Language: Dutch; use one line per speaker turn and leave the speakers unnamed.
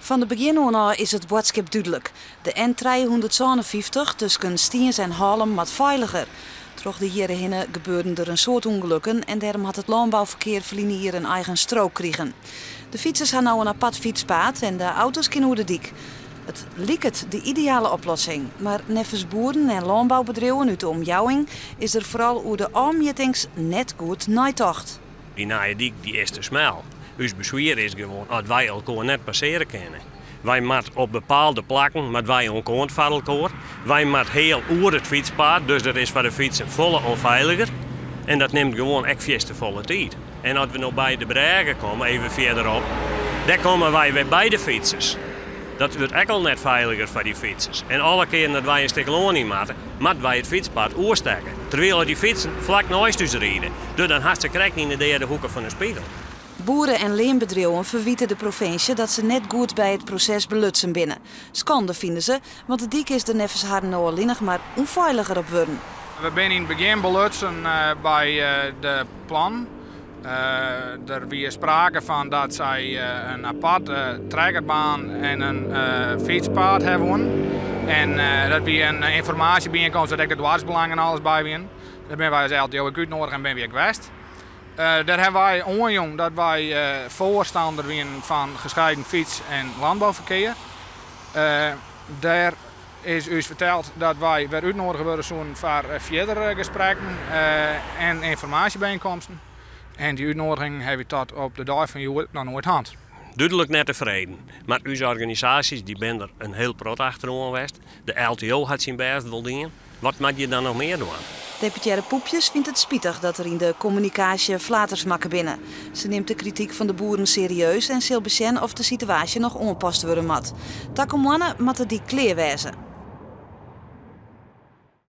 Van de begin af is het boodschap duidelijk. De N357 tussen Stiens en Haarlem moet veiliger. Troch de jaren heen gebeurden er een soort ongelukken en daarom had het landbouwverkeer hier een eigen strook kregen. De fietsers hebben nou een apart fietspaad en de auto's kunnen over de dik. Het lijkt de ideale oplossing, maar nevens boeren en landbouwbedrijven uit de omjouwing is er vooral over de aanmetings net goed naitocht.
Die nieuwe dik die is te smal. Ons bezwaar is gewoon dat wij elkaar net passeren kunnen. Wij moeten op bepaalde plekken met wij elkaar van elkaar. Wij moeten heel oer het fietspad, dus dat is voor de fietsen volle onveiliger. En dat neemt gewoon echt te volle tijd. En als we nog bij de Bregen komen, even verderop, daar komen wij weer bij de fietsers. Dat wordt echt al net veiliger voor die fietsers. En alle keren dat wij een stuk loning maken, moeten wij het fietspad oorsteken. Terwijl die fietsen vlak naast ons rijden. Dus dan had ze krijgt niet in de derde hoeken van een spiegel.
Boeren en leenbedrijven verwijten de provincie dat ze net goed bij het proces belutsen binnen. Schande vinden ze, want de dik is er nevens haar nou alleen maar onveiliger op worden.
We zijn in het begin belutsen bij de plan. Er was sprake van dat zij een aparte trekkerbaan en een fietspad hebben. En dat we een informatiebijeenkomst, dat ik de dwarsbelang en alles bij ben. Daar ben wij zelf heel goed nodig en ben weer geweest. Daar hebben wij onjong dat wij voorstander zijn van gescheiden fiets- en landbouwverkeer. Daar is u verteld dat wij weer uitnodigen worden voor verdere gesprekken en informatiebijeenkomsten. En die uitnodiging heb ik tot op de dag van juist nog nooit gehad.
Duidelijk net tevreden. Maar onze organisaties die ben er een heel prot achterom geweest. De LTO had zijn best wel dingen. Wat moet je dan nog meer doen?
Deputaire Poepjes vindt het spietig dat er in de communicatie flaters makken binnen. Ze neemt de kritiek van de boeren serieus en zal bekijken of de situatie nog ongepast worden moet. Takomane moet die kleer wezen.